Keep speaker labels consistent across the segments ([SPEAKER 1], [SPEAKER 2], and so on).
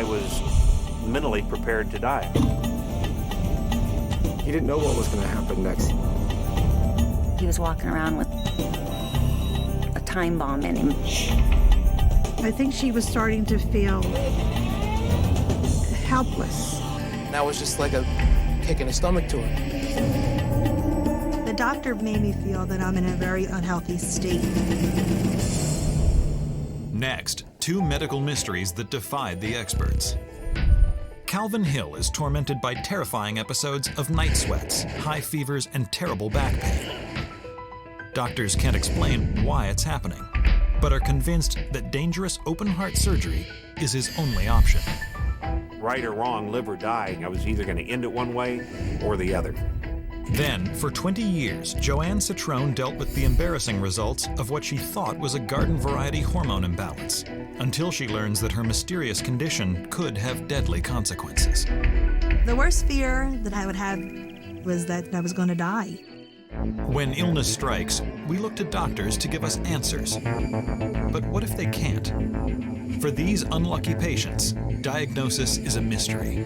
[SPEAKER 1] I was mentally prepared to die.
[SPEAKER 2] He didn't know what was going to happen next.
[SPEAKER 3] He was walking around with a time bomb in him.
[SPEAKER 4] I think she was starting to feel helpless.
[SPEAKER 5] That was just like a kick in the stomach to her.
[SPEAKER 4] The doctor made me feel that I'm in a very unhealthy state.
[SPEAKER 6] Next, two medical mysteries that defied the experts. Calvin Hill is tormented by terrifying episodes of night sweats, high fevers, and terrible back pain. Doctors can't explain why it's happening, but are convinced that dangerous open-heart surgery is his only option.
[SPEAKER 1] Right or wrong, live or die, I was either going to end it one way or the other.
[SPEAKER 6] Then, for 20 years, JoAnn Citrone dealt with the embarrassing results of what she thought was a garden-variety hormone imbalance, until she learns that her mysterious condition could have deadly consequences.
[SPEAKER 4] The worst fear that I would have was that I was going to die.
[SPEAKER 6] When illness strikes, we look to doctors to give us answers. But what if they can't? For these unlucky patients, diagnosis is a mystery.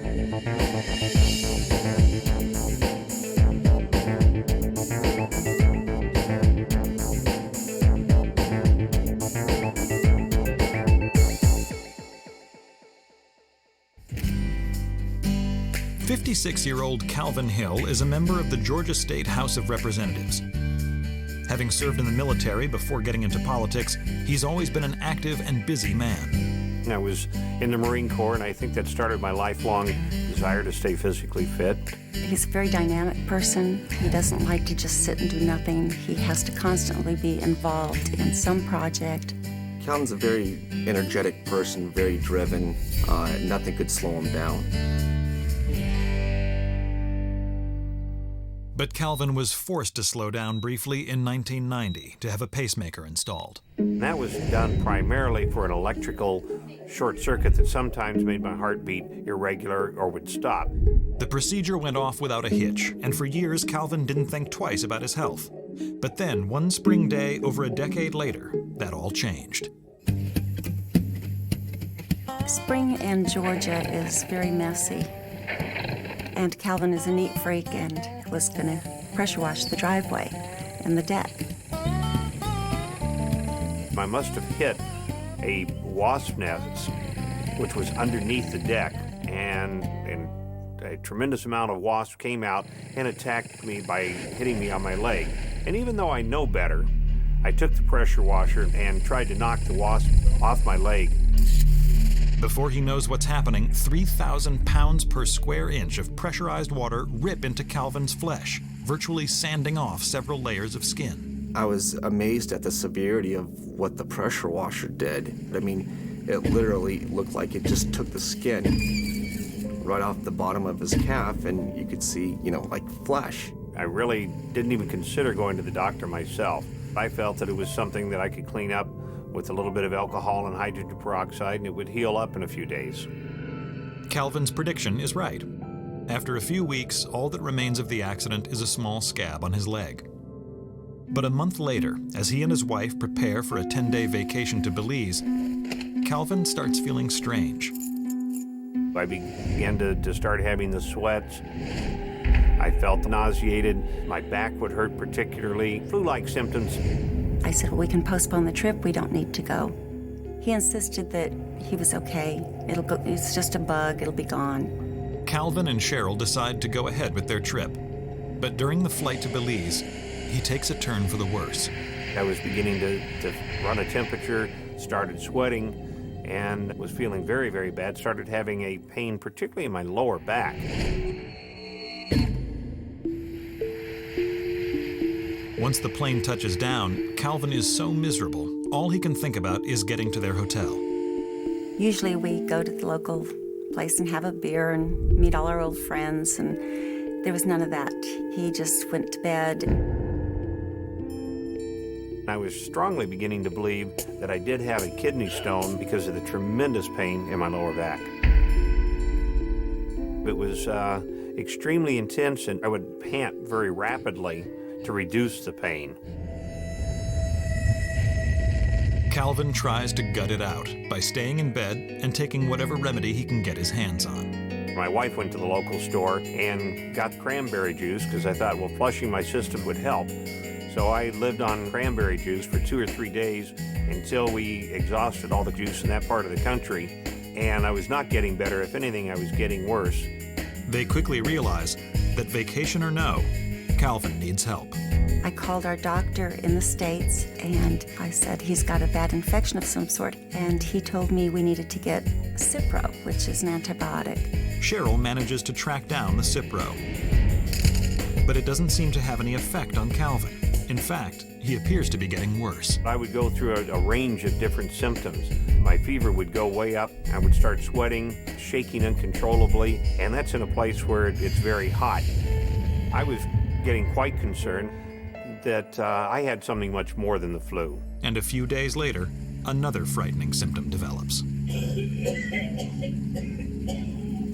[SPEAKER 6] "56-year-old Calvin Hill is a member of the Georgia State House of Representatives. Having served in the military before getting into politics, he's always been an active and busy man.
[SPEAKER 1] I was in the Marine Corps, and I think that started my lifelong desire to stay physically fit.
[SPEAKER 3] He's a very dynamic person. He doesn't like to just sit and do nothing. He has to constantly be involved in some project.
[SPEAKER 2] Calvin's a very energetic person, very driven. Nothing could slow him down.
[SPEAKER 6] But Calvin was forced to slow down briefly in 1990 to have a pacemaker installed.
[SPEAKER 1] And that was done primarily for an electrical short circuit that sometimes made my heart beat irregular or would stop.
[SPEAKER 6] The procedure went off without a hitch, and for years Calvin didn't think twice about his health. But then, one spring day over a decade later, that all changed.
[SPEAKER 3] Spring in Georgia is very messy. And Calvin is a neat freak and was going to pressure wash the driveway and the deck.
[SPEAKER 1] I must have hit a wasp nest, which was underneath the deck, and a tremendous amount of wasps came out and attacked me by hitting me on my leg. And even though I know better, I took the pressure washer and tried to knock the wasp off my leg.
[SPEAKER 6] Before he knows what's happening, 3,000 pounds per square inch of pressurized water rip into Calvin's flesh, virtually sanding off several layers of skin.
[SPEAKER 2] I was amazed at the severity of what the pressure washer did. I mean, it literally looked like it just took the skin right off the bottom of his calf, and you could see, like flesh.
[SPEAKER 1] I really didn't even consider going to the doctor myself. I felt that it was something that I could clean up with a little bit of alcohol and hydrogen peroxide, and it would heal up in a few days.
[SPEAKER 6] Calvin's prediction is right. After a few weeks, all that remains of the accident is a small scab on his leg. But a month later, as he and his wife prepare for a 10-day vacation to Belize, Calvin starts feeling strange.
[SPEAKER 1] I began to start having the sweats. I felt nauseated. My back would hurt particularly, flu-like symptoms.
[SPEAKER 3] I said, well, we can postpone the trip. We don't need to go. He insisted that he was okay. It's just a bug. It'll be gone.
[SPEAKER 6] Calvin and Cheryl decide to go ahead with their trip. But during the flight to Belize, he takes a turn for the worse.
[SPEAKER 1] I was beginning to run a temperature, started sweating, and was feeling very, very bad. Started having a pain, particularly in my lower back.
[SPEAKER 6] Once the plane touches down, Calvin is so miserable, all he can think about is getting to their hotel.
[SPEAKER 3] Usually we go to the local place and have a beer and meet all our old friends, and there was none of that. He just went to bed.
[SPEAKER 1] I was strongly beginning to believe that I did have a kidney stone because of the tremendous pain in my lower back. It was extremely intense, and I would pant very rapidly to reduce the pain.
[SPEAKER 6] Calvin tries to gut it out by staying in bed and taking whatever remedy he can get his hands on.
[SPEAKER 1] My wife went to the local store and got cranberry juice because I thought, well, flushing my system would help. So I lived on cranberry juice for 2 or 3 days until we exhausted all the juice in that part of the country. And I was not getting better. If anything, I was getting worse.
[SPEAKER 6] They quickly realize that vacation or no, Calvin needs help.
[SPEAKER 3] I called our doctor in the States and I said he's got a bad infection of some sort, and he told me we needed to get Cipro, which is an antibiotic.
[SPEAKER 6] Cheryl manages to track down the Cipro, but it doesn't seem to have any effect on Calvin. In fact, he appears to be getting worse.
[SPEAKER 1] I would go through a range of different symptoms. My fever would go way up. I would start sweating, shaking uncontrollably, and that's in a place where it's very hot. I was getting quite concerned that I had something much more than the flu.
[SPEAKER 6] And a few days later, another frightening symptom develops.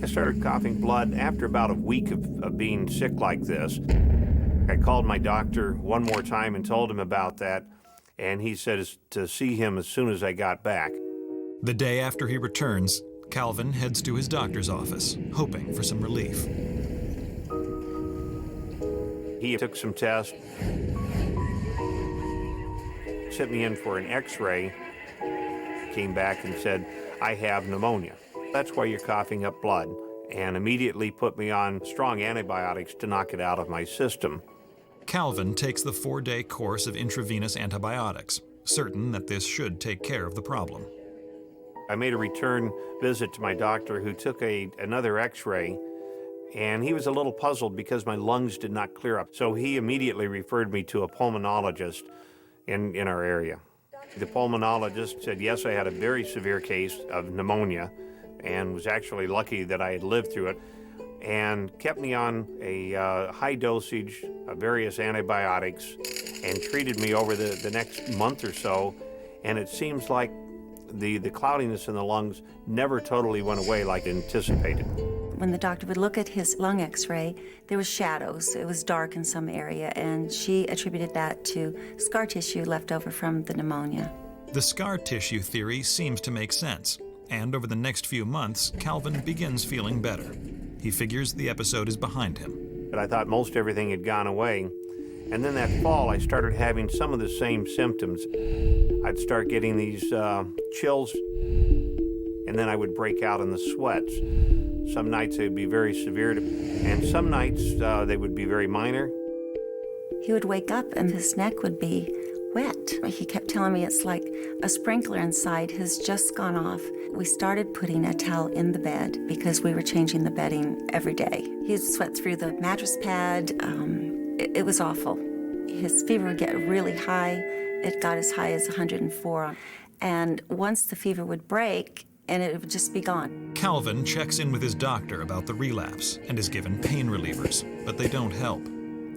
[SPEAKER 1] I started coughing blood after about a week of being sick like this. I called my doctor one more time and told him about that, and he said to see him as soon as I got back.
[SPEAKER 6] The day after he returns, Calvin heads to his doctor's office, hoping for some relief.
[SPEAKER 1] He took some tests, sent me in for an x-ray, came back and said, I have pneumonia. That's why you're coughing up blood, and immediately put me on strong antibiotics to knock it out of my system.
[SPEAKER 6] Calvin takes the 4-day course of intravenous antibiotics, certain that this should take care of the problem.
[SPEAKER 1] I made a return visit to my doctor, who took another x-ray, and he was a little puzzled because my lungs did not clear up. So he immediately referred me to a pulmonologist in our area. The pulmonologist said, yes, I had a very severe case of pneumonia and was actually lucky that I had lived through it, and kept me on a high dosage of various antibiotics and treated me over the next month or so. And it seems like the cloudiness in the lungs never totally went away like anticipated.
[SPEAKER 3] When the doctor would look at his lung x-ray, there was shadows. It was dark in some area, and she attributed that to scar tissue left over from the pneumonia.
[SPEAKER 6] The scar tissue theory seems to make sense, and over the next few months, Calvin begins feeling better. He figures the episode is behind him.
[SPEAKER 1] But I thought most everything had gone away. And then that fall, I started having some of the same symptoms. I'd start getting these chills, and then I would break out in the sweats. Some nights they would be very severe, and some nights they would be very minor.
[SPEAKER 3] He would wake up and his neck would be wet. He kept telling me it's like a sprinkler inside has just gone off. We started putting a towel in the bed because we were changing the bedding every day. He'd sweat through the mattress pad. It was awful. His fever would get really high. It got as high as 104. And once the fever would break, and it would just be gone.
[SPEAKER 6] Calvin checks in with his doctor about the relapse and is given pain relievers, but they don't help.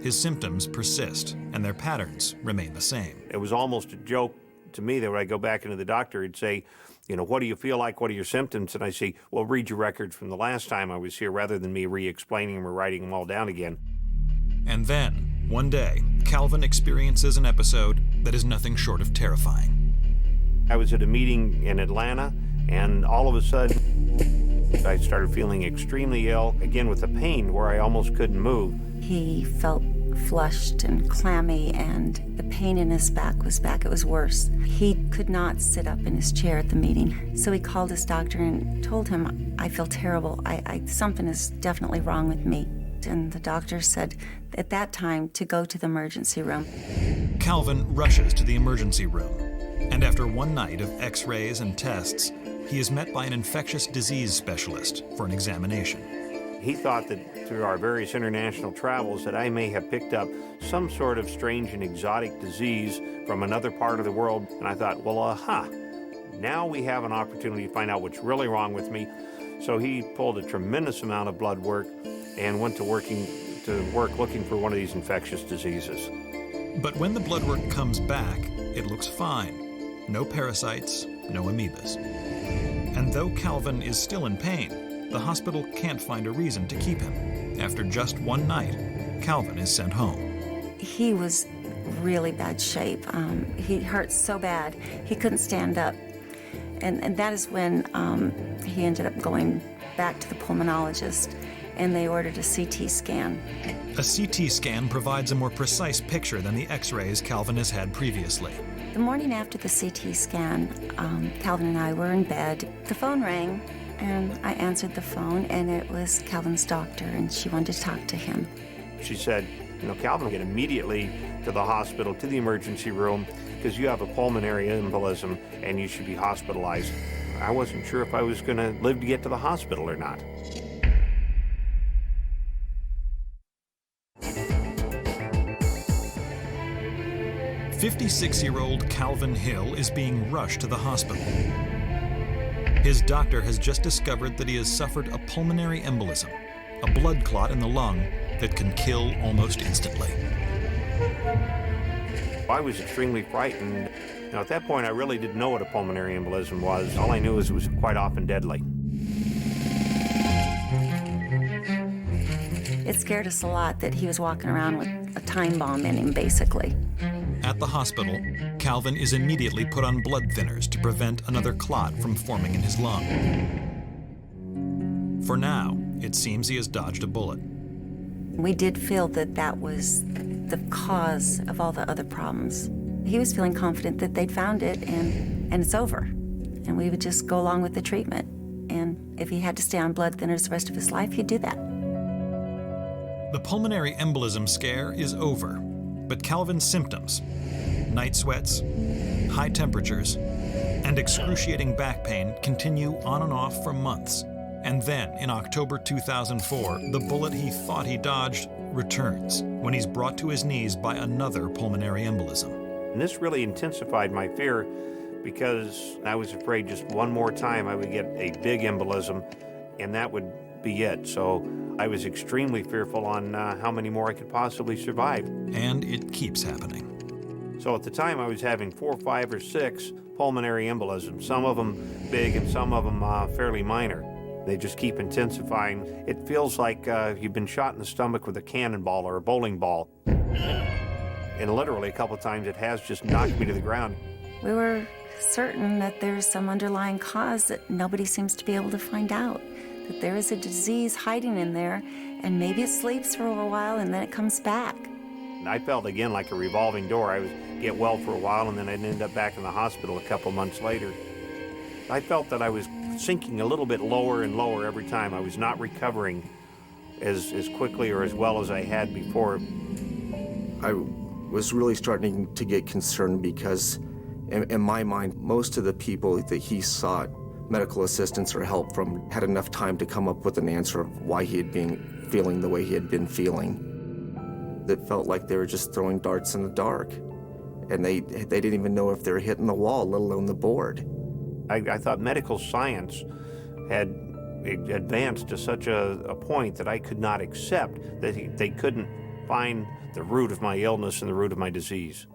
[SPEAKER 6] His symptoms persist, and their patterns remain the same.
[SPEAKER 1] It was almost a joke to me that when I go back into the doctor, he'd say, you know, what do you feel like? What are your symptoms? And I say, well, read your records from the last time I was here, rather than me re-explaining them or writing them all down again.
[SPEAKER 6] And then, one day, Calvin experiences an episode that is nothing short of terrifying.
[SPEAKER 1] I was at a meeting in Atlanta, and all of a sudden, I started feeling extremely ill, again with a pain where I almost couldn't move.
[SPEAKER 3] He felt flushed and clammy, and the pain in his back was back. It was worse. He could not sit up in his chair at the meeting. So he called his doctor and told him, I feel terrible. Something is definitely wrong with me. And the doctor said at that time to go to the emergency room.
[SPEAKER 6] Calvin rushes to the emergency room, and after one night of x-rays and tests, he is met by an infectious disease specialist for an examination.
[SPEAKER 1] He thought that through our various international travels that I may have picked up some sort of strange and exotic disease from another part of the world. And I thought, well, now we have an opportunity to find out what's really wrong with me. So he pulled a tremendous amount of blood work and went to work looking for one of these infectious diseases.
[SPEAKER 6] But when the blood work comes back, it looks fine. No parasites, no amoebas. And though Calvin is still in pain, the hospital can't find a reason to keep him. After just one night, Calvin is sent home.
[SPEAKER 3] He was really bad shape. He hurt so bad he couldn't stand up. And that is when he ended up going back to the pulmonologist, and they ordered a CT scan.
[SPEAKER 6] A CT scan provides a more precise picture than the X-rays Calvin has had previously.
[SPEAKER 3] The morning after the CT scan, Calvin and I were in bed. The phone rang, and I answered the phone, and it was Calvin's doctor, and she wanted to talk to him.
[SPEAKER 1] She said, Calvin, get immediately to the hospital, to the emergency room, because you have a pulmonary embolism and you should be hospitalized. I wasn't sure if I was going to live to get to the hospital or not.
[SPEAKER 6] "56-year-old Calvin Hill is being rushed to the hospital. His doctor has just discovered that he has suffered a pulmonary embolism, a blood clot in the lung that can kill almost instantly.
[SPEAKER 1] I was extremely frightened. At that point, I really didn't know what a pulmonary embolism was. All I knew is it was quite often deadly.
[SPEAKER 3] It scared us a lot that he was walking around with a time bomb in him, basically.
[SPEAKER 6] At the hospital, Calvin is immediately put on blood thinners to prevent another clot from forming in his lung. For now, it seems he has dodged a bullet.
[SPEAKER 3] We did feel that that was the cause of all the other problems. He was feeling confident that they'd found it and it's over. And we would just go along with the treatment. And if he had to stay on blood thinners the rest of his life, he'd do that.
[SPEAKER 6] The pulmonary embolism scare is over, but Calvin's symptoms, night sweats, high temperatures, and excruciating back pain continue on and off for months. And then, in October 2004, the bullet he thought he dodged returns when he's brought to his knees by another pulmonary embolism.
[SPEAKER 1] And this really intensified my fear because I was afraid just one more time I would get a big embolism and that would be it. So I was extremely fearful on how many more I could possibly survive.
[SPEAKER 6] And it keeps happening.
[SPEAKER 1] So at the time I was having 4, 5, or 6 pulmonary embolisms, some of them big and some of them fairly minor. They just keep intensifying. It feels like you've been shot in the stomach with a cannonball or a bowling ball. And literally a couple of times it has just knocked me to the ground.
[SPEAKER 3] We were certain that there's some underlying cause that nobody seems to be able to find out, that there is a disease hiding in there, and maybe it sleeps for a while and then it comes back.
[SPEAKER 1] And I felt again like a revolving door. I would get well for a while and then I'd end up back in the hospital a couple months later. I felt that I was sinking a little bit lower and lower every time. I was not recovering as quickly or as well as I had before.
[SPEAKER 2] I was really starting to get concerned because in my mind, most of the people that he sought medical assistance or help from had enough time to come up with an answer of why he had been feeling the way he had been feeling. That felt like they were just throwing darts in the dark. And they didn't even know if they were hitting the wall, let alone the board.
[SPEAKER 1] I thought medical science had advanced to such a point that I could not accept that they couldn't find the root of my illness and the root of my disease.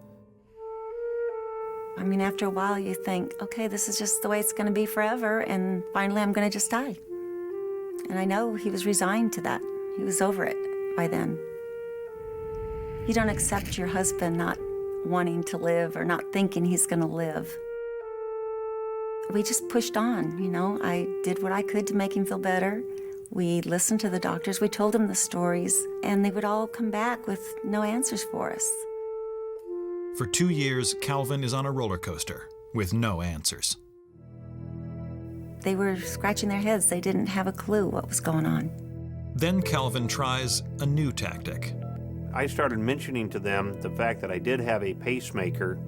[SPEAKER 3] I mean, after a while you think, okay, this is just the way it's going to be forever, and finally I'm going to just die. And I know he was resigned to that. He was over it by then. You don't accept your husband not wanting to live or not thinking he's going to live. We just pushed on, I did what I could to make him feel better. We listened to the doctors, we told them the stories, and they would all come back with no answers for us.
[SPEAKER 6] For 2 years, Calvin is on a roller coaster with no answers.
[SPEAKER 3] They were scratching their heads. They didn't have a clue what was going on.
[SPEAKER 6] Then Calvin tries a new tactic.
[SPEAKER 1] I started mentioning to them the fact that I did have a pacemaker,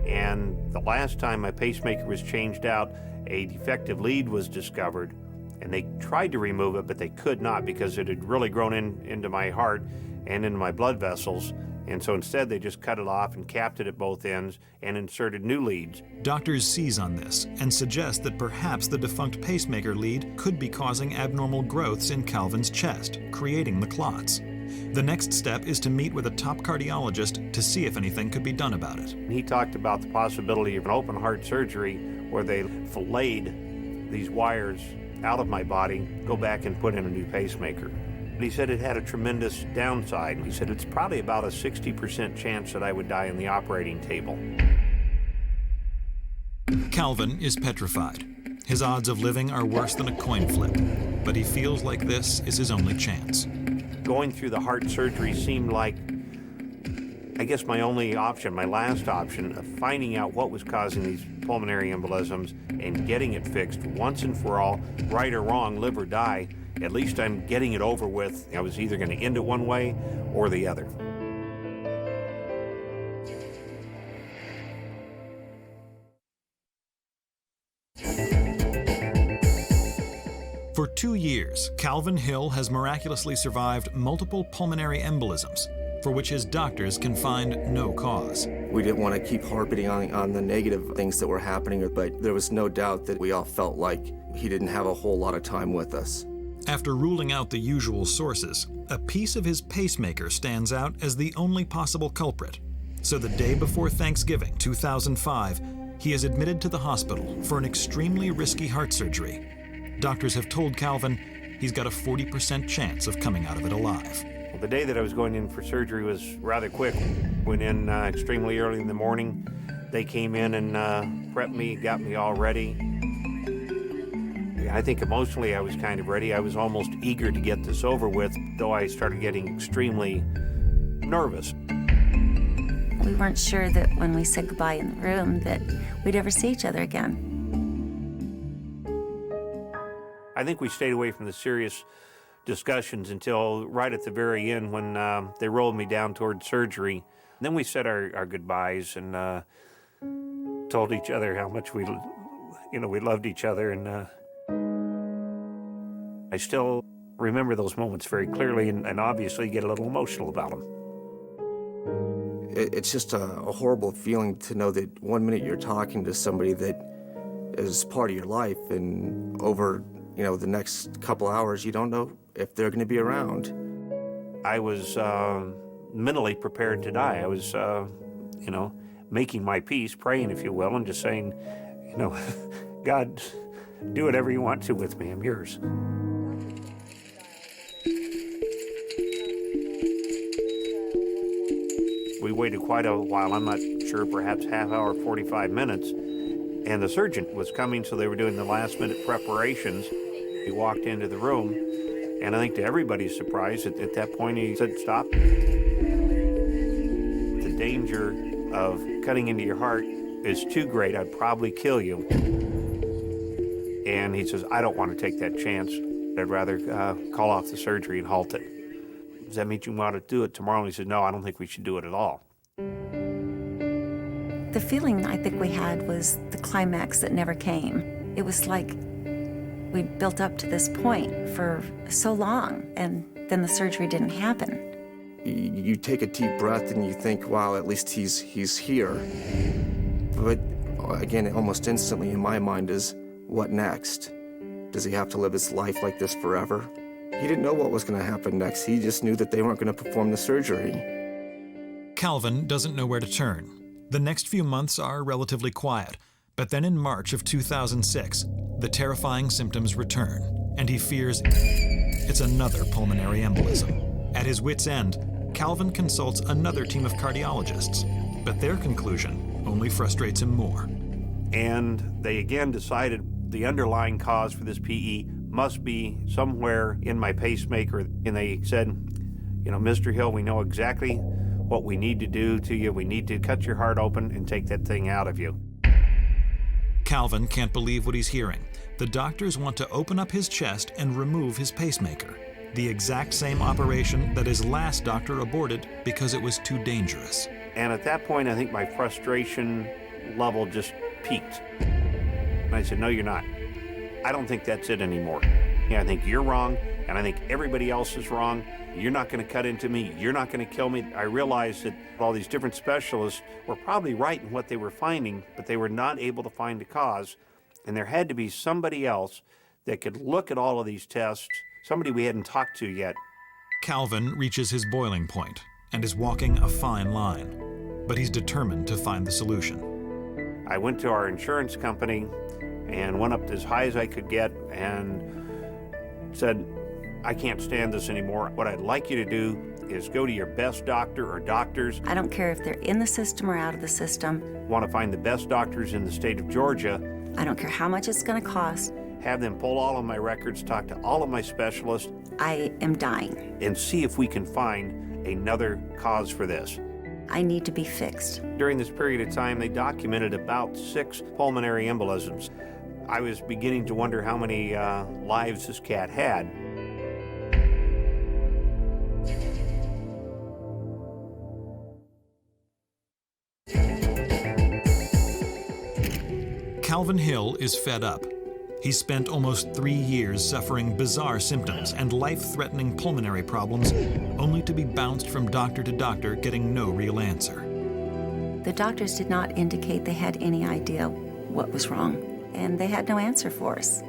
[SPEAKER 1] and the last time my pacemaker was changed out, a defective lead was discovered, and they tried to remove it, but they could not because it had really grown into my heart and into my blood vessels. And so instead they just cut it off and capped it at both ends and inserted new leads.
[SPEAKER 6] Doctors seize on this and suggest that perhaps the defunct pacemaker lead could be causing abnormal growths in Calvin's chest, creating the clots. The next step is to meet with a top cardiologist to see if anything could be done about it.
[SPEAKER 1] He talked about the possibility of an open heart surgery where they filleted these wires out of my body, go back and put in a new pacemaker. He said it had a tremendous downside. He said it's probably about a 60% chance that I would die on the operating table.
[SPEAKER 6] Calvin is petrified. His odds of living are worse than a coin flip, but he feels like this is his only chance.
[SPEAKER 1] Going through the heart surgery seemed like, I guess, my only option, my last option of finding out what was causing these pulmonary embolisms and getting it fixed once and for all, right or wrong, live or die. At least I'm getting it over with. I was either going to end it one way or the other.
[SPEAKER 6] For 2 years, Calvin Hill has miraculously survived multiple pulmonary embolisms, for which his doctors can find no cause.
[SPEAKER 2] We didn't want to keep harping on the negative things that were happening, but there was no doubt that we all felt like he didn't have a whole lot of time with us.
[SPEAKER 6] After ruling out the usual sources, a piece of his pacemaker stands out as the only possible culprit. So the day before Thanksgiving 2005, he is admitted to the hospital for an extremely risky heart surgery. Doctors have told Calvin he's got a 40% chance of coming out of it alive.
[SPEAKER 1] Well, the day that I was going in for surgery was rather quick. Went in extremely early in the morning. They came in and prepped me, got me all ready. I think emotionally I was kind of ready. I was almost eager to get this over with, though I started getting extremely nervous.
[SPEAKER 3] We weren't sure that when we said goodbye in the room that we'd ever see each other again.
[SPEAKER 1] I think we stayed away from the serious discussions until right at the very end when they rolled me down toward surgery. Then we said our goodbyes and told each other how much we loved each other. And I still remember those moments very clearly and obviously get a little emotional about them.
[SPEAKER 2] It's just a horrible feeling to know that one minute you're talking to somebody that is part of your life, and over the next couple hours, you don't know if they're going to be around.
[SPEAKER 1] I was mentally prepared to die. I was, making my peace, praying, if you will, and just saying, God, do whatever you want to with me. I'm yours. We waited quite a while. I'm not sure, perhaps half hour, 45 minutes. And the surgeon was coming, so they were doing the last-minute preparations. He walked into the room, and I think to everybody's surprise, at that point he said, "Stop. The danger of cutting into your heart is too great. I'd probably kill you." And he says, "I don't want to take that chance. I'd rather call off the surgery and halt it." "Does that mean you want to do it tomorrow?" And he said, "No, I don't think we should do it at all."
[SPEAKER 3] The feeling I think we had was the climax that never came. It was like we built up to this point for so long, and then the surgery didn't happen.
[SPEAKER 2] You take a deep breath and you think, wow, at least he's here. But again, almost instantly in my mind is, what next? Does he have to live his life like this forever? He didn't know what was going to happen next. He just knew that they weren't going to perform the surgery.
[SPEAKER 6] Calvin doesn't know where to turn. The next few months are relatively quiet, but then in March of 2006, the terrifying symptoms return, and he fears it's another pulmonary embolism. At his wit's end, Calvin consults another team of cardiologists, but their conclusion only frustrates him more.
[SPEAKER 1] And they again decided the underlying cause for this PE must be somewhere in my pacemaker. And they said, "Mr. Hill, we know exactly what we need to do to you. We need to cut your heart open and take that thing out of you."
[SPEAKER 6] Calvin can't believe what he's hearing. The doctors want to open up his chest and remove his pacemaker, the exact same operation that his last doctor aborted because it was too dangerous.
[SPEAKER 1] And at that point, I think my frustration level just peaked. And I said, "No, you're not. I don't think that's it anymore. I think you're wrong, and I think everybody else is wrong. You're not going to cut into me. You're not going to kill me." I realized that all these different specialists were probably right in what they were finding, but they were not able to find a cause. And there had to be somebody else that could look at all of these tests, somebody we hadn't talked to yet.
[SPEAKER 6] Calvin reaches his boiling point and is walking a fine line, but he's determined to find the solution.
[SPEAKER 1] I went to our insurance company and went up as high as I could get and said, I can't stand this anymore. What I'd like you to do is go to your best doctor or doctors.
[SPEAKER 3] I don't care if they're in the system or out of the system.
[SPEAKER 1] Want to find the best doctors in the state of Georgia.
[SPEAKER 3] I don't care how much it's going to cost.
[SPEAKER 1] Have them pull all of my records, talk to all of my specialists.
[SPEAKER 3] I am dying.
[SPEAKER 1] And see if we can find another cause for this.
[SPEAKER 3] I need to be fixed.
[SPEAKER 1] During this period of time, they documented about 6 pulmonary embolisms. I was beginning to wonder how many lives this cat had.
[SPEAKER 6] Calvin Hill is fed up. He spent almost 3 years suffering bizarre symptoms and life-threatening pulmonary problems, only to be bounced from doctor to doctor, getting no real answer.
[SPEAKER 3] The doctors did not indicate they had any idea what was wrong, and they had no answer for us.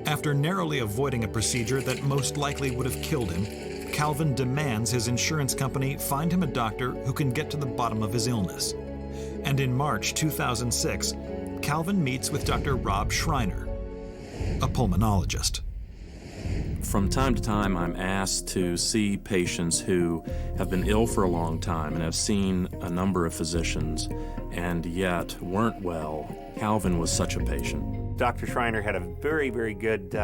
[SPEAKER 6] After narrowly avoiding a procedure that most likely would have killed him, Calvin demands his insurance company find him a doctor who can get to the bottom of his illness. And in March 2006, Calvin meets with Dr. Rob Schreiner, a pulmonologist.
[SPEAKER 7] From time to time, I'm asked to see patients who have been ill for a long time and have seen a number of physicians and yet weren't well. Calvin was such a patient.
[SPEAKER 1] Dr. Schreiner had a very, very good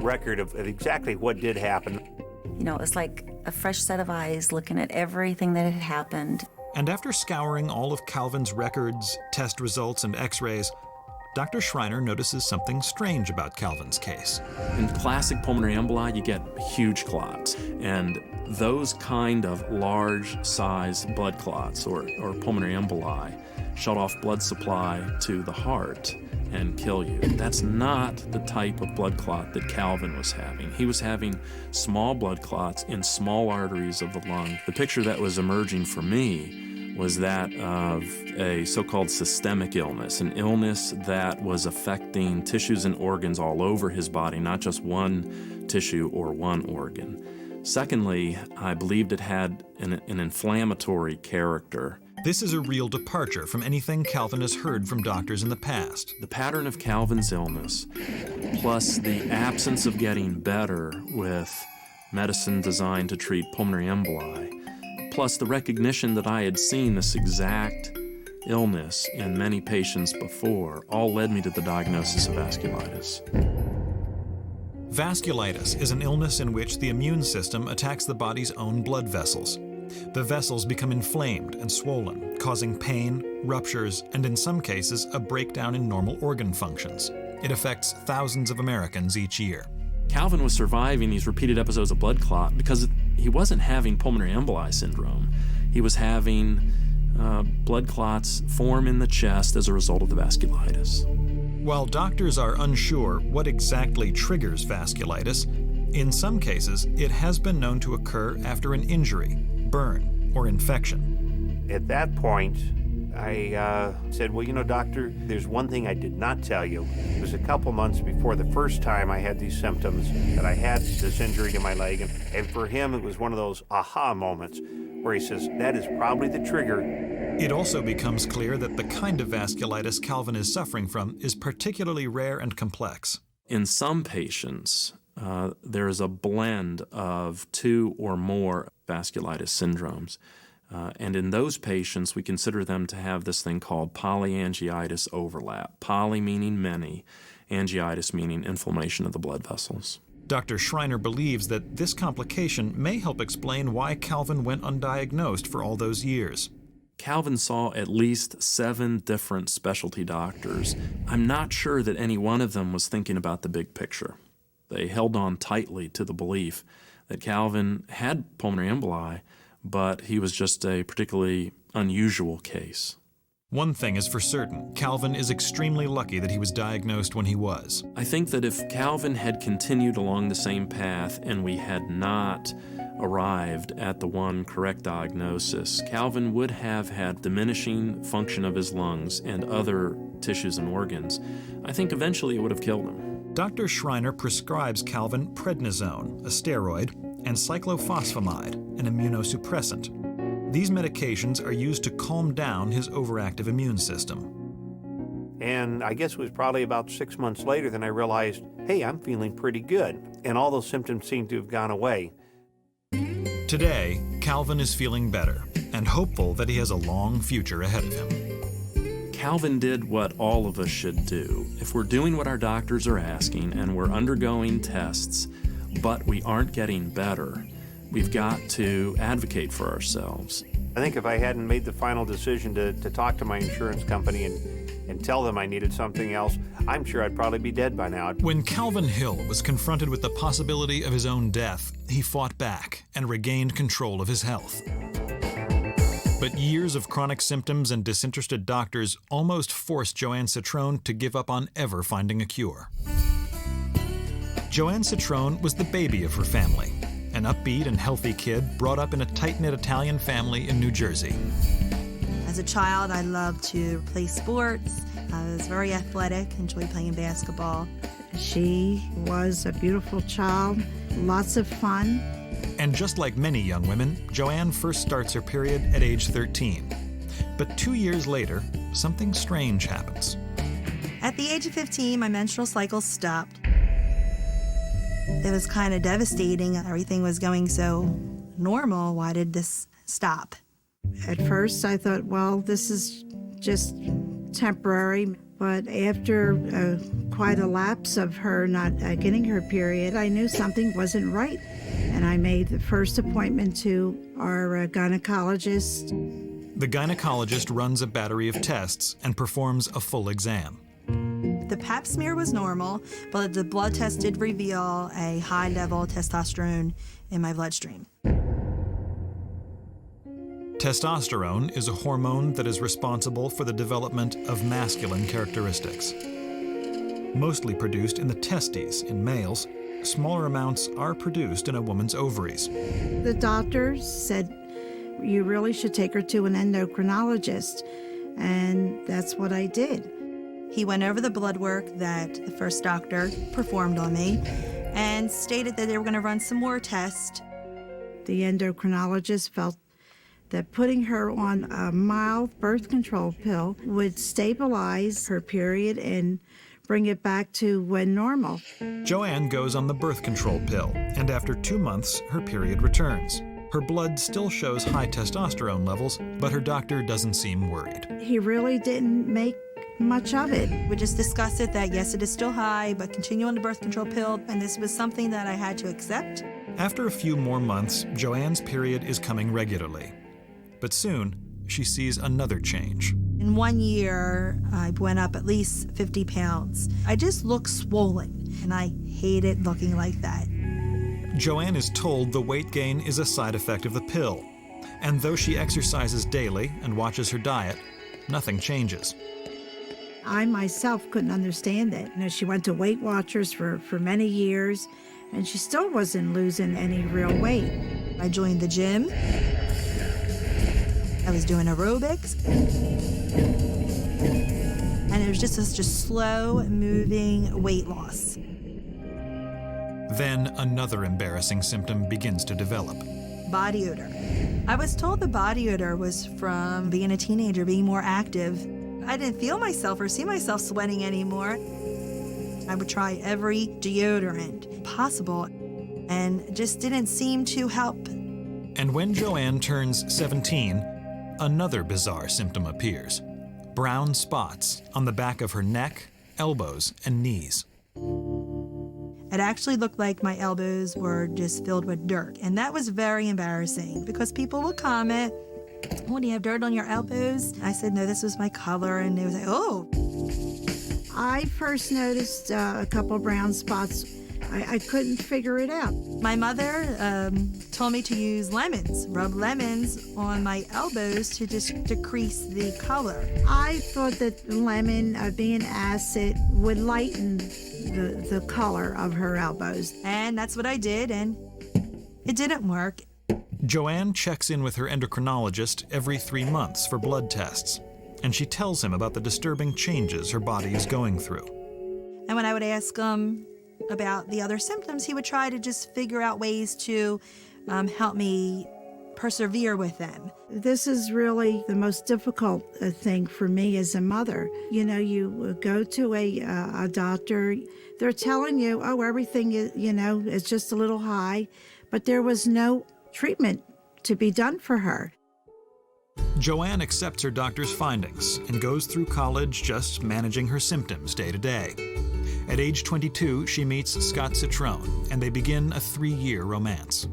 [SPEAKER 1] record of exactly what did happen.
[SPEAKER 3] You know, it was like a fresh set of eyes looking at everything that had happened.
[SPEAKER 6] And after scouring all of Calvin's records, test results, and x-rays, Dr. Schreiner notices something strange about Calvin's case.
[SPEAKER 7] In classic pulmonary emboli, you get huge clots. And those kind of large-size blood clots or pulmonary emboli shut off blood supply to the heart and kill you. That's not the type of blood clot that Calvin was having. He was having small blood clots in small arteries of the lung. The picture that was emerging for me was that of a so-called systemic illness, an illness that was affecting tissues and organs all over his body, not just one tissue or one organ. Secondly, I believed it had an inflammatory character.
[SPEAKER 6] This is a real departure from anything Calvin has heard from doctors in the past.
[SPEAKER 7] The pattern of Calvin's illness, plus the absence of getting better with medicine designed to treat pulmonary emboli, plus the recognition that I had seen this exact illness in many patients before, all led me to the diagnosis of vasculitis.
[SPEAKER 6] Vasculitis is an illness in which the immune system attacks the body's own blood vessels. The vessels become inflamed and swollen, causing pain, ruptures, and in some cases, a breakdown in normal organ functions. It affects thousands of Americans each year.
[SPEAKER 7] Calvin was surviving these repeated episodes of blood clot because he wasn't having pulmonary emboli syndrome. He was having blood clots form in the chest as a result of the vasculitis.
[SPEAKER 6] While doctors are unsure what exactly triggers vasculitis, in some cases, it has been known to occur after an injury, burn, or infection.
[SPEAKER 1] At that point, I said, well, you know, doctor, there's one thing I did not tell you. It was a couple months before the first time I had these symptoms that I had this injury to my leg. And for him, it was one of those aha moments where he says, that is probably the trigger.
[SPEAKER 6] It also becomes clear that the kind of vasculitis Calvin is suffering from is particularly rare and complex.
[SPEAKER 7] In some patients, there is a blend of 2 or more vasculitis syndromes. And in those patients, we consider them to have this thing called polyangiitis overlap. Poly meaning many, angiitis meaning inflammation of the blood vessels.
[SPEAKER 6] Dr. Schreiner believes that this complication may help explain why Calvin went undiagnosed for all those years.
[SPEAKER 7] Calvin saw at least 7 different specialty doctors. I'm not sure that any one of them was thinking about the big picture. They held on tightly to the belief that Calvin had pulmonary emboli, but he was just a particularly unusual case.
[SPEAKER 6] One thing is for certain, Calvin is extremely lucky that he was diagnosed when he was.
[SPEAKER 7] I think that if Calvin had continued along the same path and we had not arrived at the one correct diagnosis, Calvin would have had diminishing function of his lungs and other tissues and organs. I think eventually it would have killed him.
[SPEAKER 6] Dr. Schreiner prescribes Calvin prednisone, a steroid, and cyclophosphamide, an immunosuppressant. These medications are used to calm down his overactive immune system.
[SPEAKER 1] And I guess it was probably about 6 months later that I realized, hey, I'm feeling pretty good. And all those symptoms seem to have gone away.
[SPEAKER 6] Today, Calvin is feeling better and hopeful that he has a long future ahead of him.
[SPEAKER 7] Calvin did what all of us should do. If we're doing what our doctors are asking and we're undergoing tests, but we aren't getting better, we've got to advocate for ourselves.
[SPEAKER 1] I think if I hadn't made the final decision to talk to my insurance company and tell them I needed something else, I'm sure I'd probably be dead by now.
[SPEAKER 6] When Calvin Hill was confronted with the possibility of his own death, he fought back and regained control of his health. But years of chronic symptoms and disinterested doctors almost forced JoAnn Citrone to give up on ever finding a cure. JoAnn Citrone was the baby of her family, an upbeat and healthy kid brought up in a tight-knit Italian family in New Jersey.
[SPEAKER 4] As a child, I loved to play sports. I was very athletic, enjoyed playing basketball.
[SPEAKER 8] She was a beautiful child, lots of fun.
[SPEAKER 6] And just like many young women, JoAnn first starts her period at age 13. But 2 years later, something strange happens.
[SPEAKER 4] At the age of 15, my menstrual cycle stopped. It was kind of devastating. Everything was going so normal. Why did this stop?
[SPEAKER 8] At first, I thought, well, this is just temporary. But after quite a lapse of her not getting her period, I knew something wasn't right. And I made the first appointment to our gynecologist.
[SPEAKER 6] The gynecologist runs a battery of tests and performs a full exam.
[SPEAKER 4] The pap smear was normal, but the blood test did reveal a high level of testosterone in my bloodstream.
[SPEAKER 6] Testosterone is a hormone that is responsible for the development of masculine characteristics. Mostly produced in the testes in males, smaller amounts are produced in a woman's ovaries.
[SPEAKER 8] The doctors said, you really should take her to an endocrinologist, and that's what I did.
[SPEAKER 4] He went over the blood work that the first doctor performed on me and stated that they were going to run some more tests.
[SPEAKER 8] The endocrinologist felt that putting her on a mild birth control pill would stabilize her period and bring it back to when normal.
[SPEAKER 6] JoAnn goes on the birth control pill, and after 2 months, her period returns. Her blood still shows high testosterone levels, but her doctor doesn't seem worried.
[SPEAKER 8] He really didn't make much of it.
[SPEAKER 4] We just discussed it that yes, it is still high, but continue on the birth control pill, and this was something that I had to accept.
[SPEAKER 6] After a few more months, JoAnn's period is coming regularly. But soon, she sees another change.
[SPEAKER 4] In 1 year, I went up at least 50 pounds. I just look swollen, and I hated looking like that.
[SPEAKER 6] JoAnn is told the weight gain is a side effect of the pill. And though she exercises daily and watches her diet, nothing changes.
[SPEAKER 8] I myself couldn't understand it. She went to Weight Watchers for many years, and she still wasn't losing any real weight.
[SPEAKER 4] I joined the gym. I was doing aerobics. And it was just such a slow-moving weight loss.
[SPEAKER 6] Then another embarrassing symptom begins to develop.
[SPEAKER 4] Body odor. I was told the body odor was from being a teenager, being more active. I didn't feel myself or see myself sweating anymore. I would try every deodorant possible and just didn't seem to help.
[SPEAKER 6] And when JoAnn turns 17, another bizarre symptom appears. Brown spots on the back of her neck, elbows, and knees.
[SPEAKER 4] It actually looked like my elbows were just filled with dirt. And that was very embarrassing because people would comment, "Oh, do you have dirt on your elbows?" I said, "No, this was my color." And they was like, "Oh."
[SPEAKER 8] I first noticed a couple brown spots. I couldn't figure it out.
[SPEAKER 4] My mother told me to use lemons, rub lemons on my elbows to just decrease the color.
[SPEAKER 8] I thought that lemon, being acid, would lighten the color of her elbows.
[SPEAKER 4] And that's what I did, and it didn't work.
[SPEAKER 6] JoAnn checks in with her endocrinologist every 3 months for blood tests, and she tells him about the disturbing changes her body is going through.
[SPEAKER 4] And when I would ask him about the other symptoms, he would try to just figure out ways to help me persevere with them.
[SPEAKER 8] This is really the most difficult thing for me as a mother. You know, you go to a doctor, they're telling you, oh, everything is, is just a little high, but there was no treatment to be done for her.
[SPEAKER 6] Joanne accepts her doctor's findings and goes through college just managing her symptoms day to day. At age 22, she meets Scott Citrone, and they begin a 3-year romance.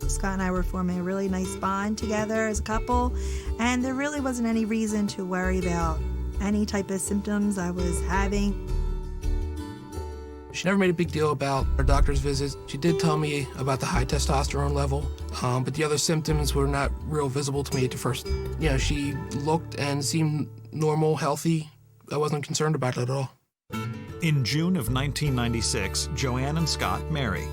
[SPEAKER 4] Scott and I were forming a really nice bond together as a couple, and there really wasn't any reason to worry about any type of symptoms I was having.
[SPEAKER 5] She never made a big deal about her doctor's visits. She did tell me about the high testosterone level, but the other symptoms were not real visible to me at the first. She looked and seemed normal, healthy. I wasn't concerned about it at all.
[SPEAKER 6] In June of 1996, Joanne and Scott marry.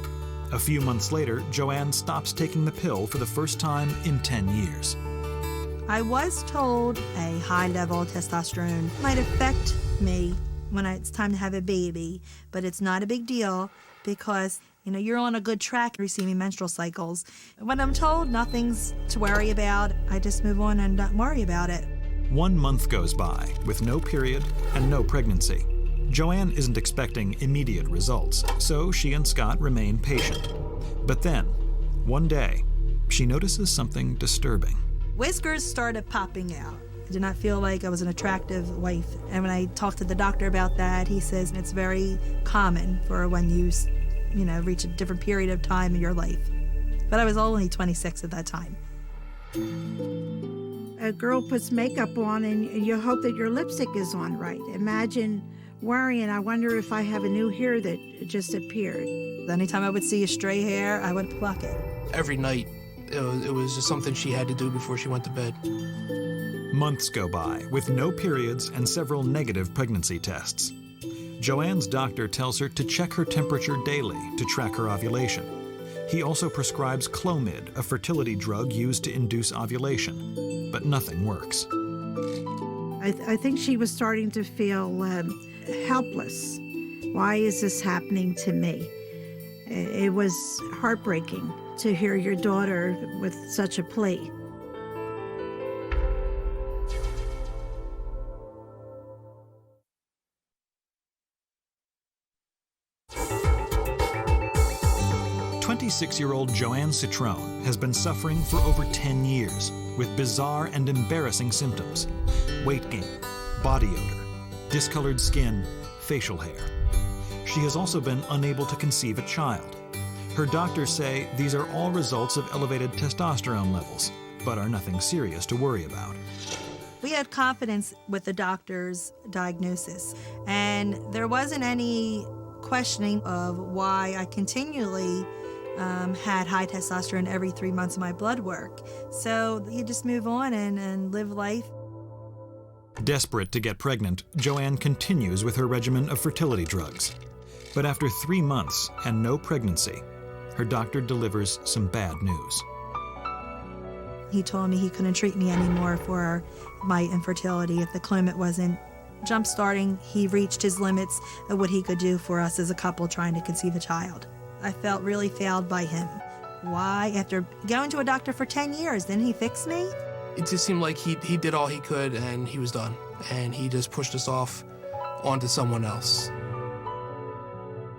[SPEAKER 6] A few months later, Joanne stops taking the pill for the first time in 10 years.
[SPEAKER 4] I was told a high level of testosterone might affect me when it's time to have a baby, but it's not a big deal because, you're on a good track receiving menstrual cycles. When I'm told nothing's to worry about, I just move on and don't worry about it.
[SPEAKER 6] 1 month goes by with no period and no pregnancy. Joanne isn't expecting immediate results, so she and Scott remain patient. But then, one day, she notices something disturbing.
[SPEAKER 4] Whiskers started popping out. I did not feel like I was an attractive wife. And when I talked to the doctor about that, he says it's very common for when you, reach a different period of time in your life. But I was only 26 at that time.
[SPEAKER 8] A girl puts makeup on and you hope that your lipstick is on right. Imagine worrying, I wonder if I have a new hair that just appeared.
[SPEAKER 4] Anytime I would see a stray hair, I would pluck it.
[SPEAKER 5] Every night, it was just something she had to do before she went to bed.
[SPEAKER 6] Months go by with no periods and several negative pregnancy tests. Joanne's doctor tells her to check her temperature daily to track her ovulation. He also prescribes Clomid, a fertility drug used to induce ovulation, but nothing works.
[SPEAKER 8] I think she was starting to feel helpless. Why is this happening to me? It was heartbreaking to hear your daughter with such a plea.
[SPEAKER 6] Six-year-old JoAnn Citrone has been suffering for over 10 years with bizarre and embarrassing symptoms: weight gain, body odor, discolored skin, facial hair. She has also been unable to conceive a child. Her doctors say these are all results of elevated testosterone levels, but are nothing serious to worry about.
[SPEAKER 4] We had confidence with the doctor's diagnosis, and there wasn't any questioning of why I continually had high testosterone every 3 months of my blood work. So you just move on and live life.
[SPEAKER 6] Desperate to get pregnant, Joanne continues with her regimen of fertility drugs. But after 3 months and no pregnancy, her doctor delivers some bad news.
[SPEAKER 4] He told me he couldn't treat me anymore for my infertility if the Clomid wasn't jump-starting. He reached his limits of what he could do for us as a couple trying to conceive a child. I felt really failed by him. Why? After going to a doctor for 10 years, didn't he fix me?
[SPEAKER 5] It just seemed like he did all he could and he was done. And he just pushed us off onto someone else.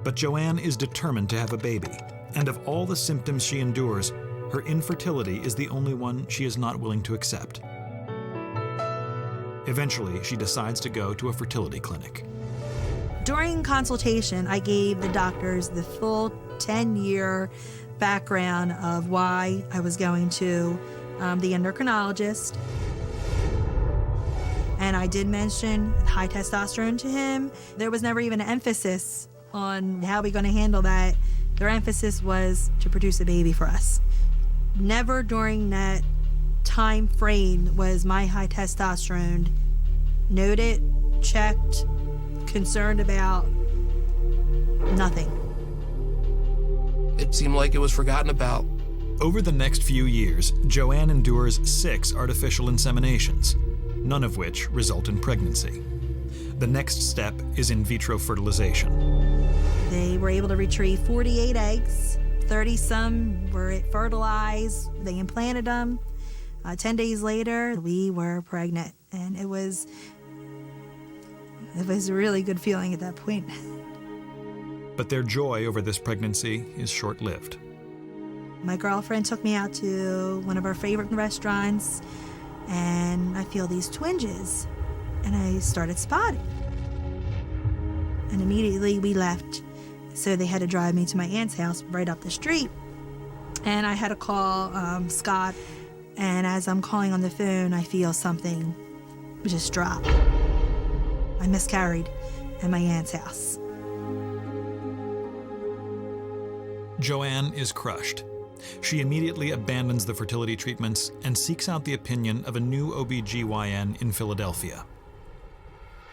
[SPEAKER 6] But Joanne is determined to have a baby. And of all the symptoms she endures, her infertility is the only one she is not willing to accept. Eventually, she decides to go to a fertility clinic.
[SPEAKER 4] During consultation, I gave the doctors the full 10-year background of why I was going to the endocrinologist. And I did mention high testosterone to him. There was never even an emphasis on how we're going to handle that. Their emphasis was to produce a baby for us. Never during that time frame was my high testosterone noted, checked, concerned about. Nothing.
[SPEAKER 5] It seemed like it was forgotten about.
[SPEAKER 6] Over the next few years, Joanne endures 6 artificial inseminations, none of which result in pregnancy. The next step is in vitro fertilization.
[SPEAKER 4] They were able to retrieve 48 eggs 30-some were fertilized. They implanted them. 10 days later, we were pregnant. And it was a really good feeling at that point.
[SPEAKER 6] But their joy over this pregnancy is short-lived.
[SPEAKER 4] My girlfriend took me out to one of our favorite restaurants, and I feel these twinges, and I started spotting. And immediately we left. So they had to drive me to my aunt's house right up the street. And I had to call Scott, and as I'm calling on the phone, I feel something just drop. I miscarried at my aunt's house.
[SPEAKER 6] Joanne is crushed. She immediately abandons the fertility treatments and seeks out the opinion of a new OB/GYN in Philadelphia.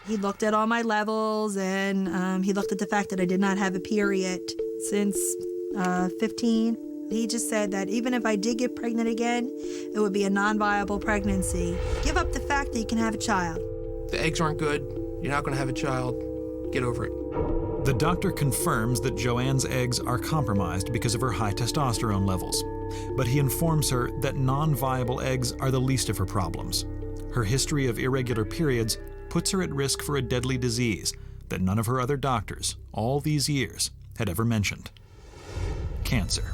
[SPEAKER 4] He looked at all my levels, and he looked at the fact that I did not have a period since 15. He just said that even if I did get pregnant again, it would be a non-viable pregnancy. Give up the fact that you can have a child.
[SPEAKER 5] The eggs aren't good. You're not going to have a child. Get over it.
[SPEAKER 6] The doctor confirms that Joanne's eggs are compromised because of her high testosterone levels, but he informs her that non-viable eggs are the least of her problems. Her history of irregular periods puts her at risk for a deadly disease that none of her other doctors, all these years, had ever mentioned. Cancer.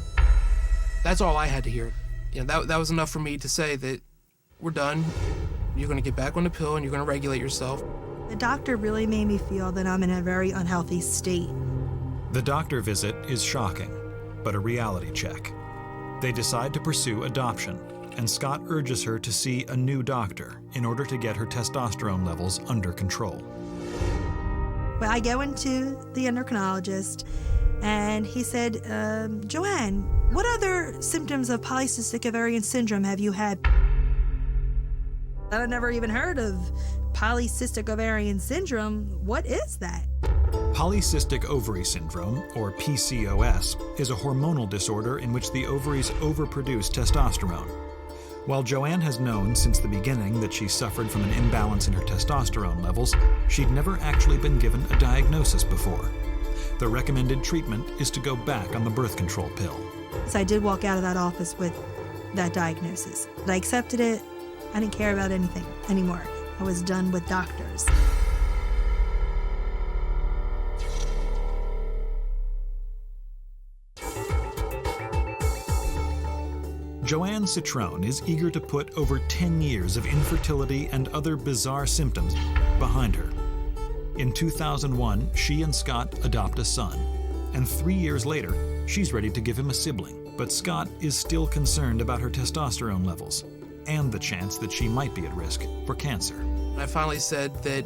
[SPEAKER 5] That's all I had to hear. That was enough for me to say that we're done. You're going to get back on the pill and you're going to regulate yourself.
[SPEAKER 4] The doctor really made me feel that I'm in a very unhealthy state.
[SPEAKER 6] The doctor visit is shocking, but a reality check. They decide to pursue adoption, and Scott urges her to see a new doctor in order to get her testosterone levels under control.
[SPEAKER 4] Well, I go into the endocrinologist, and he said, Joanne, what other symptoms of polycystic ovarian syndrome have you had? I've never even heard of polycystic ovarian syndrome. What is that?
[SPEAKER 6] Polycystic ovary syndrome, or PCOS, is a hormonal disorder in which the ovaries overproduce testosterone. While Joanne has known since the beginning that she suffered from an imbalance in her testosterone levels, she'd never actually been given a diagnosis before. The recommended treatment is to go back on the birth control pill.
[SPEAKER 4] So I did walk out of that office with that diagnosis. I accepted it. I didn't care about anything anymore. I was done with doctors.
[SPEAKER 6] JoAnn Citrone is eager to put over 10 years of infertility and other bizarre symptoms behind her. In 2001, she and Scott adopt a son, and 3 years later, she's ready to give him a sibling. But Scott is still concerned about her testosterone levels and the chance that she might be at risk for cancer.
[SPEAKER 5] I finally said that,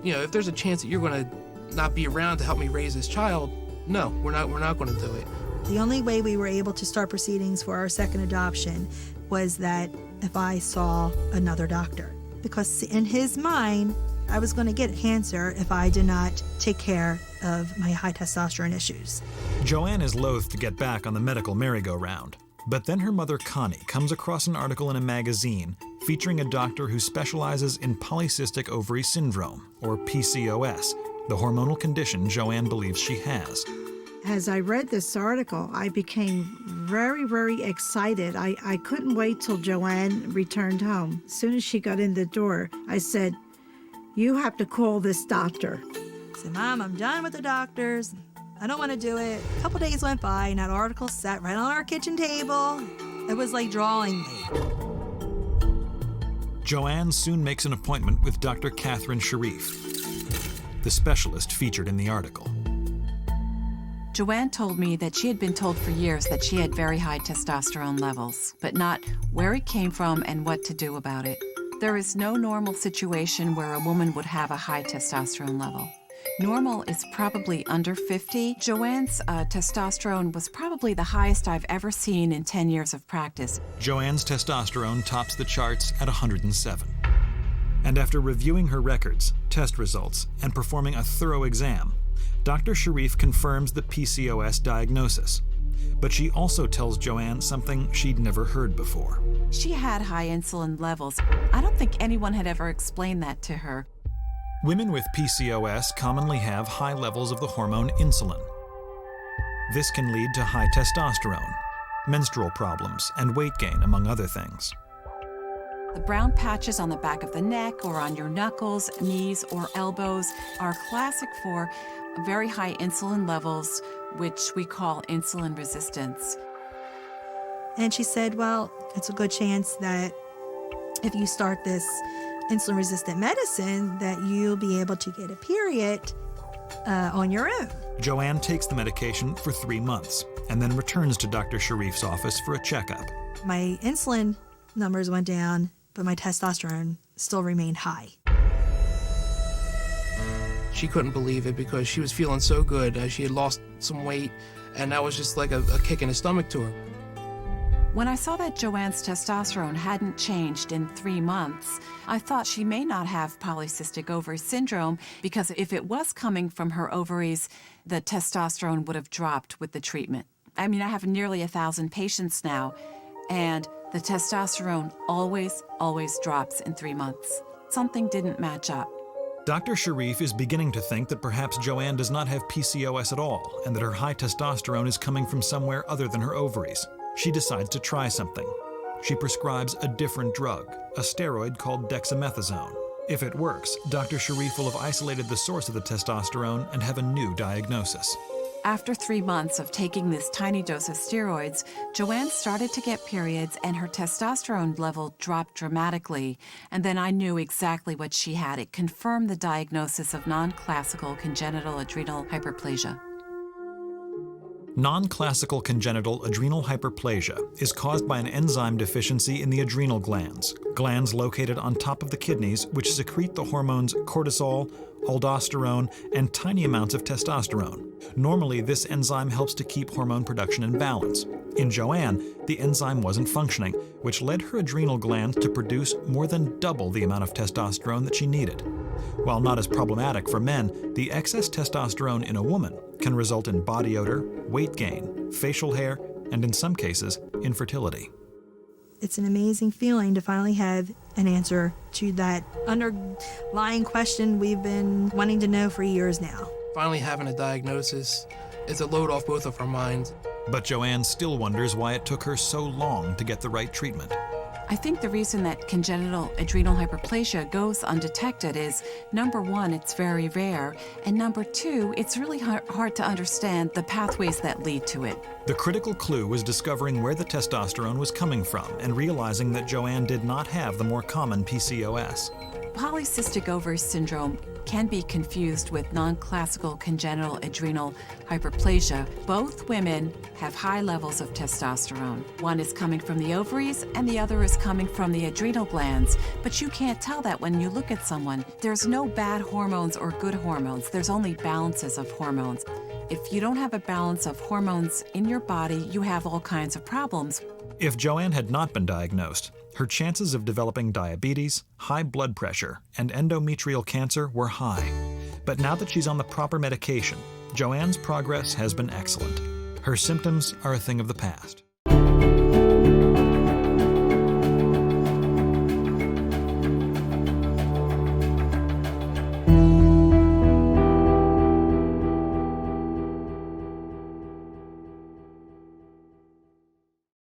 [SPEAKER 5] if there's a chance that you're going to not be around to help me raise this child, no, we're not going to do it.
[SPEAKER 4] The only way we were able to start proceedings for our second adoption was that if I saw another doctor. Because in his mind, I was going to get cancer if I did not take care of my high testosterone issues.
[SPEAKER 6] Joanne is loath to get back on the medical merry-go-round. But then her mother, Connie, comes across an article in a magazine featuring a doctor who specializes in polycystic ovary syndrome, or PCOS, the hormonal condition Joanne believes she has.
[SPEAKER 8] As I read this article, I became very, very excited. I couldn't wait till Joanne returned home. As soon as she got in the door, I said, "You have to call this doctor."
[SPEAKER 4] I said, "Mom, I'm done with the doctors. I don't want to do it." A couple days went by, and that article sat right on our kitchen table. It was like drawing me.
[SPEAKER 6] Joanne soon makes an appointment with Dr. Catherine Sharif, the specialist featured in the article.
[SPEAKER 9] Joanne told me that she had been told for years that she had very high testosterone levels, but not where it came from and what to do about it. There is no normal situation where a woman would have a high testosterone level. Normal is probably under 50. Joanne's testosterone was probably the highest I've ever seen in 10 years of practice.
[SPEAKER 6] Joanne's testosterone tops the charts at 107. And after reviewing her records, test results, and performing a thorough exam, Dr. Sharif confirms the PCOS diagnosis. But she also tells Joanne something she'd never heard before.
[SPEAKER 9] She had high insulin levels. I don't think anyone had ever explained that to her.
[SPEAKER 6] Women with PCOS commonly have high levels of the hormone insulin. This can lead to high testosterone, menstrual problems, and weight gain, among other things.
[SPEAKER 9] The brown patches on the back of the neck or on your knuckles, knees, or elbows are classic for very high insulin levels, which we call insulin resistance.
[SPEAKER 4] And she said, well, it's a good chance that if you start this insulin-resistant medicine, that you'll be able to get a period on your own.
[SPEAKER 6] JoAnn takes the medication for 3 months and then returns to Dr. Sharif's office for a checkup.
[SPEAKER 4] My insulin numbers went down, but my testosterone still remained high.
[SPEAKER 5] She couldn't believe it because she was feeling so good. She had lost some weight, and that was just like a kick in the stomach to her.
[SPEAKER 9] When I saw that JoAnn's testosterone hadn't changed in 3 months, I thought she may not have polycystic ovary syndrome, because if it was coming from her ovaries, the testosterone would have dropped with the treatment. I mean, I have nearly 1,000 patients now, and the testosterone always drops in 3 months. Something didn't match up.
[SPEAKER 6] Dr. Sharif is beginning to think that perhaps JoAnn does not have PCOS at all, and that her high testosterone is coming from somewhere other than her ovaries. She decides to try something. She prescribes a different drug, a steroid called dexamethasone. If it works, Dr. Sharif will have isolated the source of the testosterone and have a new diagnosis.
[SPEAKER 9] After 3 months of taking this tiny dose of steroids, JoAnn started to get periods and her testosterone level dropped dramatically. And then I knew exactly what she had. It confirmed the diagnosis of non-classical congenital adrenal hyperplasia.
[SPEAKER 6] Non-classical congenital adrenal hyperplasia is caused by an enzyme deficiency in the adrenal glands located on top of the kidneys, which secrete the hormones cortisol, aldosterone, and tiny amounts of testosterone. Normally, this enzyme helps to keep hormone production in balance. In JoAnn, the enzyme wasn't functioning, which led her adrenal glands to produce more than double the amount of testosterone that she needed. While not as problematic for men, the excess testosterone in a woman can result in body odor, weight gain, facial hair, and in some cases, infertility.
[SPEAKER 4] It's an amazing feeling to finally have an answer to that underlying question we've been wanting to know for years now.
[SPEAKER 5] Finally having a diagnosis is a load off both of our minds.
[SPEAKER 6] But JoAnn still wonders why it took her so long to get the right treatment.
[SPEAKER 9] I think the reason that congenital adrenal hyperplasia goes undetected is, number one, it's very rare, and number two, it's really hard to understand the pathways that lead to it.
[SPEAKER 6] The critical clue was discovering where the testosterone was coming from and realizing that JoAnn did not have the more common PCOS.
[SPEAKER 9] Polycystic ovary syndrome can be confused with non-classical congenital adrenal hyperplasia. Both women have high levels of testosterone. One is coming from the ovaries and the other is coming from the adrenal glands, but you can't tell that when you look at someone. There's no bad hormones or good hormones. There's only balances of hormones. If you don't have a balance of hormones in your body, you have all kinds of problems.
[SPEAKER 6] If JoAnn had not been diagnosed, her chances of developing diabetes, high blood pressure, and endometrial cancer were high. But now that she's on the proper medication, JoAnn's progress has been excellent. Her symptoms are a thing of the past.